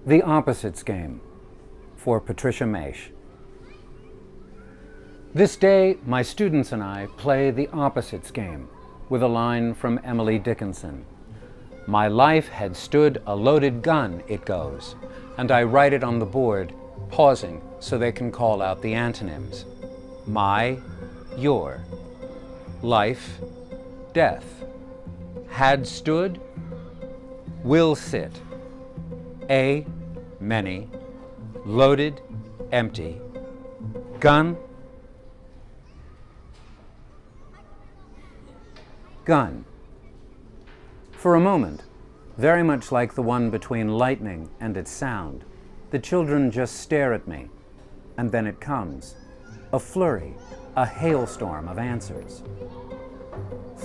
The Opposites Game, for Patricia Maish. This day, my students and I play the Opposites Game with a line from Emily Dickinson. My life had stood a loaded gun, it goes, and I write it on the board, pausing so they can call out the antonyms. My, your, life, death, had stood, will sit, a, many, loaded, empty, gun, gun. For a moment, very much like the one between lightning and its sound, the children just stare at me, and then it comes. A flurry, a hailstorm of answers.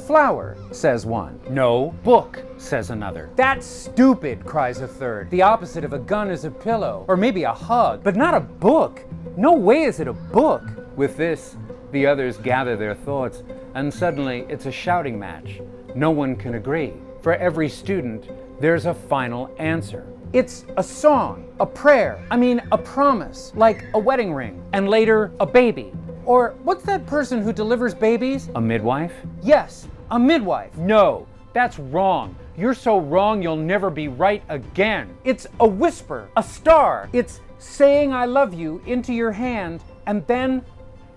Flower, says one. No, book, says another. That's stupid, cries a third. The opposite of a gun is a pillow, or maybe a hug, but not a book. No way is it a book. With this, the others gather their thoughts, and suddenly it's a shouting match. No one can agree. For every student, there's a final answer. It's a song, a prayer, a promise, like a wedding ring, and later a baby. Or what's that person who delivers babies? A midwife? Yes, a midwife. No, that's wrong. You're so wrong you'll never be right again. It's a whisper, a star. It's saying I love you into your hand and then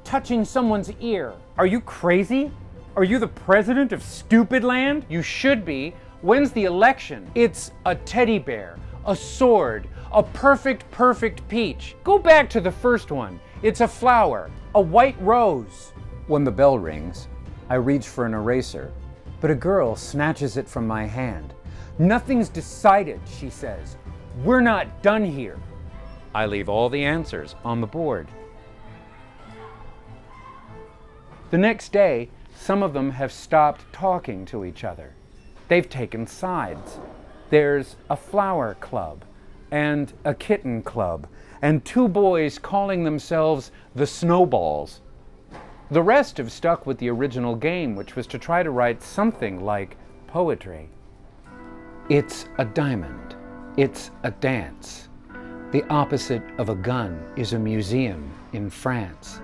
touching someone's ear. Are you crazy? Are you the president of Stupid Land? You should be. When's the election? It's a teddy bear, a sword, a perfect peach. Go back to the first one. It's a flower, a white rose. When the bell rings, I reach for an eraser, but a girl snatches it from my hand. Nothing's decided, she says. We're not done here. I leave all the answers on the board. The next day, some of them have stopped talking to each other. They've taken sides. There's a flower club and a kitten club and two boys calling themselves the Snowballs. The rest have stuck with the original game, which was to try to write something like poetry. It's a diamond. It's a dance. The opposite of a gun is a museum in France.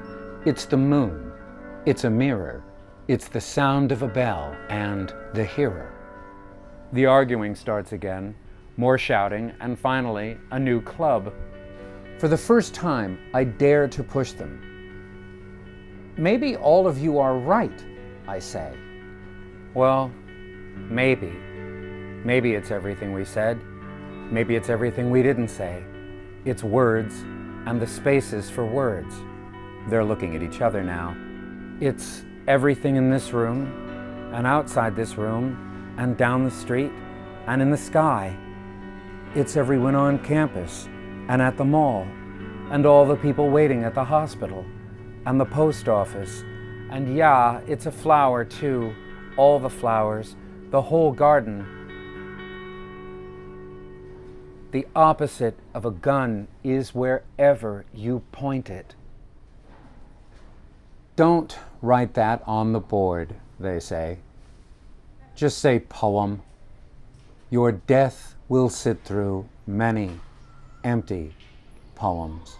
It's the moon. It's a mirror. It's the sound of a bell and the hearer. The arguing starts again, more shouting, and finally, a new club. For the first time, I dare to push them. Maybe all of you are right, I say. Well, maybe. Maybe it's everything we said. Maybe it's everything we didn't say. It's words and the spaces for words. They're looking at each other now. It's everything in this room, and outside this room, and down the street, and in the sky. It's everyone on campus, and at the mall, and all the people waiting at the hospital, and the post office. And yeah, it's a flower too, all the flowers, the whole garden. The opposite of a gun is wherever you point it. Don't write that on the board, they say. Just say poem. Your death will sit through many empty poems.